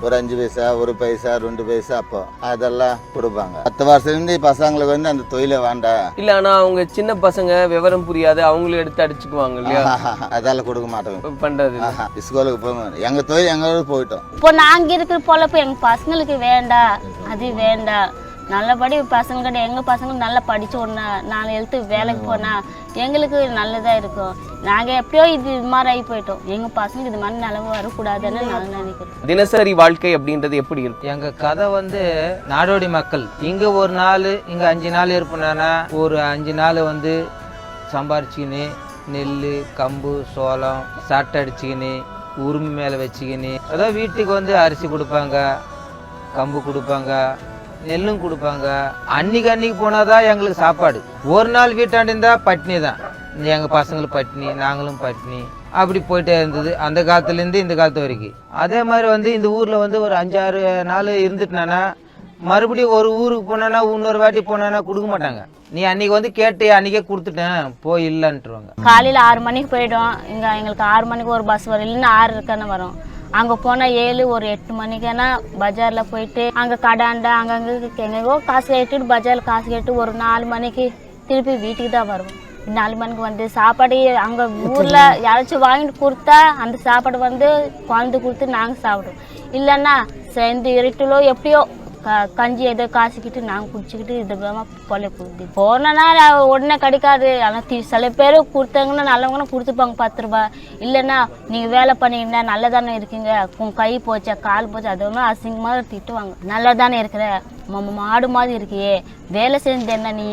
ஒரு 5 பைசா 1 பைசா 2 பைசா அப்போ அதெல்லாம் கொடுப்பாங்க. 10 வருஷத்துலேருந்து பசங்களுக்கு வந்து அந்த தொழிலை வேண்டாம். இல்லை, ஆனால் அவங்க சின்ன பசங்க விவரம் புரியாது, அவங்களும் எடுத்து அடிச்சுக்குவாங்க இல்லையா? அதெல்லாம் கொடுக்க மாட்டோம். பண்ணுறது ஸ்கூலுக்கு போகணும், எங்கள் தொழில் எங்களுக்கு போயிட்டோம். இப்போ நாங்கள் இருக்கிற பொழப்பு எங்கள் பசங்களுக்கு வேண்டாம், அது வேண்டாம். நல்லபடி பசங்கள்கிட்ட எங்கள் பசங்க நல்லா படித்து ஒன்று 4 எழுத்து வேலைக்கு போனால் எங்களுக்கு நல்லதாக இருக்கும். நாங்கள் எப்படியோ இது மாதிரி ஆகி போயிட்டோம். எங்கள் பசங்க இது மாதிரி நிலவு வரக்கூடாதுன்னு நாங்கள் நினைக்கிறோம். தினசரி வாழ்க்கை அப்படின்றது எப்படி இருக்கு? எங்கள் கதை வந்து நாடோடி மக்கள். இங்கே ஒரு நாள், இங்கே 5 நாள் இருப்பேன்னா ஒரு 5 நாள் வந்து சம்பாரிச்சிக்கின்னு நெல் கம்பு சோளம் சாட்டை அடிச்சுக்கின்னு உரிமை மேலே வச்சுக்கின்னு அதாவது வீட்டுக்கு வந்து அரிசி கொடுப்பாங்க, கம்பு கொடுப்பாங்க, நெல்லும் கொடுப்பாங்க. அன்னைக்கு போனாதான் எங்களுக்கு சாப்பாடு. ஒரு நாள் வீட்டாண்டு இருந்தால் பட்னி தான். எங்கள் பசங்களுக்கு பட்னி, நாங்களும் பட்னி, அப்படி போயிட்டே இருந்தது அந்த காலத்துலேருந்து இந்த காலத்து வரைக்கும். அதே மாதிரி வந்து இந்த ஊரில் வந்து ஒரு 5-6 நாள் இருந்துட்டுனானா மறுபடியும் ஒரு ஊருக்கு போனானா இன்னொரு வாட்டி போனானா கொடுக்க மாட்டாங்க. நீ அன்னைக்கு வந்து கேட்டு அன்னைக்கே கொடுத்துட்டேன் போய் இல்லைன்ட்டுருவாங்க. காலையில் 6 மணிக்கு போயிடும். இங்கே எங்களுக்கு 6 மணிக்கு ஒரு பஸ் வரும், இல்லைன்னா 6 இருக்கானே வரும். அங்கே போனால் 7 ஒரு 8 மணிக்குன்னா பஜாரில் போயிட்டு அங்கே கடாண்டா அங்கங்கே எங்கெங்கோ காசு கேட்டுட்டு பஜாரில் காசு கேட்டு ஒரு 4 மணிக்கு திருப்பி வீட்டுக்கு தான் வருவோம். 4 மணிக்கு வந்து சாப்பாடு அங்கே ஊரில் யாராச்சும் வாங்கிட்டு கொடுத்தா அந்த சாப்பாடு வந்து குழந்தை கொடுத்து நாங்கள் சாப்பிடுவோம். இல்லைன்னா சேர்ந்து இருட்டிலோ எப்படியோ கஞ்சி ஏதோ காசிக்கிட்டு நாங்கள் குடிச்சிக்கிட்டு இது பொலை கொடுத்து போனோன்னா உடனே கிடைக்காது. ஆனால் சில பேர் கொடுத்தாங்கன்னா நல்லவங்கன்னா கொடுத்துப்பாங்க 10 ரூபா. இல்லைன்னா நீங்கள் வேலை பண்ணிங்கன்னா நல்லதானே இருக்கீங்க, உன் கை போச்சா கால் போச்சா அது ஒன்றும் அசிங்கமாக திட்டுவாங்க. நல்லதானே இருக்கிற மாடு மாதிரி இருக்கியே, வேலை செஞ்சு என்ன நீ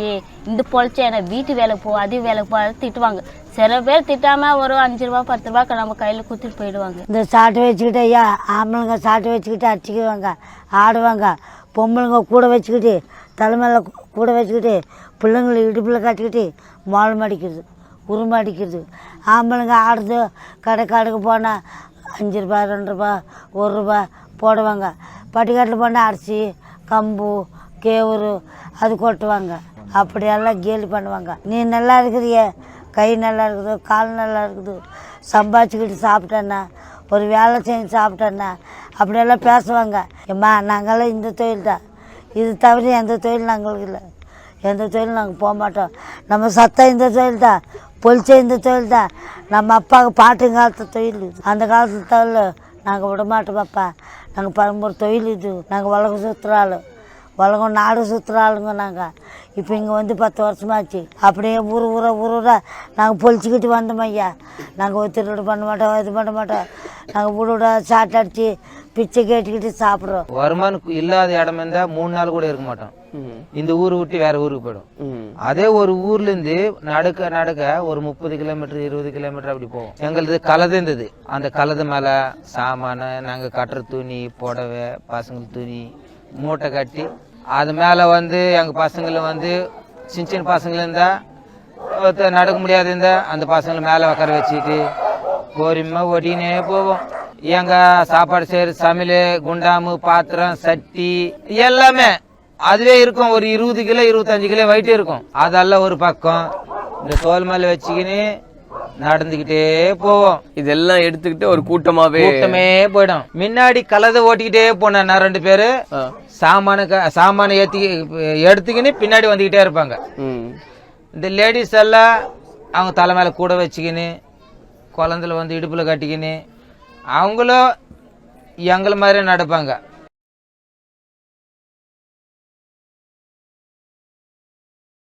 இந்த பொழைச்ச என்ன, வீட்டு வேலைக்கு போ அது வேலைக்கு போ திட்டுவாங்க. சில பேர் திட்டாம ஒரு 5 ரூபா 10 ரூபாய்க்கு நம்ம கையில் குத்திட்டு போயிடுவாங்க. இந்த சாட்டை வச்சுக்கிட்டு ஐயா ஆம்பளைங்க சாட்டை வச்சுக்கிட்டு அடிச்சுக்குவாங்க, ஆடுவாங்க. பொம்பளைங்க கூட வச்சுக்கிட்டு தலைமையில் கூட வச்சுக்கிட்டு பிள்ளைங்களை இடுப்பில் கட்டிக்கிட்டு மோளம் அடிக்கிறது, உருமை அடிக்கிறது. ஆம்பளைங்க ஆடுறது கடைக்கு போனால் 5 ரூபா 2 ரூபா 1 ரூபா போடுவாங்க. பட்டிக்காட்டில் போனால் அரிசி கம்பு கேவுரு அது கொட்டுவாங்க. அப்படியெல்லாம் கேலி பண்ணுவாங்க. நீ நல்லா இருக்கிறிய, கை நல்லா இருக்குது, கால் நல்லா இருக்குது, சம்பாதிச்சுக்கிட்டு சாப்பிட்டேன்னா ஒரு வேலை செஞ்சு சாப்பிட்டேன்னா அப்படியெல்லாம் பேசுவாங்க. ஏம்மா நாங்கள்லாம் இந்த தொழில் தான், இது தவிர எந்த தொழில் நாங்களுக்கு இல்லை, எந்த தொழில் நாங்கள் போக மாட்டோம். நம்ம சத்தம் இந்த தொழில் தான், பொலிச்ச இந்த தொழில் தான். நம்ம அப்பாவுக்கு பாட்டுங்காலத்து தொழில் இது, அந்த காலத்து தொழில் நாங்கள் விட மாட்டோம். அப்பா நாங்கள் பரம்பரை தொழில் இது. நாங்கள் உலகம் சுற்றுற ஆள், உலகம் நாடு சுற்றுற ஆளுங்க நாங்கள். இப்போ இங்கே வந்து 10 வருஷமாச்சு. அப்படியே ஊராக நாங்கள் பொழிச்சிக்கிட்டு வந்தோம் ஐயா. நாங்கள் திருடு பண்ண மாட்டோம், இது பண்ண மாட்டோம். நாங்கள் வீட சாட்டை அடித்து பிச்சை கேட்டுக்கிட்டு சாப்பிட்றோம். வருமானம் இல்லாத இடம் இருந்தால் 3 நாள் கூட இருக்க மாட்டோம். இந்த ஊரை விட்டு வேற ஊருக்கு போயிடும். அதே ஒரு ஊர்லேருந்து நடக்க ஒரு 30 கிலோமீட்டர் 20 கிலோமீட்டர் அப்படி போவோம். எங்களது கலதை இருந்தது. அந்த கலதை மேலே சாமான நாங்கள் கட்டுற துணி புடவை பசங்களுக்கு துணி மூட்டை கட்டி அது மேலே வந்து எங்கள் பசங்களை வந்து சின்ன பசங்களை இருந்தால் நடக்க முடியாது இருந்தால் அந்த பசங்களை மேலே உட்கார வச்சுக்கிட்டு பொறுமையாக ஓட்டினே போவோம். எங்கள் சாப்பாடு செய்கிற சமையல் குண்டாமு பாத்திரம் சட்டி எல்லாமே அதுவே இருக்கும். ஒரு 20 கிலோ 25 கிலோ வெயிட் இருக்கும். அதெல்லாம் ஒரு பக்கம் இந்த தோல் மேலே வச்சுக்கின்னு நடந்துக்கிட்டே போவோம். இதெல்லாம் எடுத்துக்கிட்டு ஒரு கூட்டமே போயிடும். முன்னாடி கலதை ஓட்டிக்கிட்டே போனேன் 2 பேரு சாமான எடுத்துக்கின்னு பின்னாடி வந்துக்கிட்டே இருப்பாங்க. இந்த லேடிஸ் எல்லாம் அவங்க தலை மேல கூட வச்சுக்கின்னு குழந்தைல வந்து இடுப்புல கட்டிக்கின்னு அவங்களும் எங்களை மாதிரி நடப்பாங்க.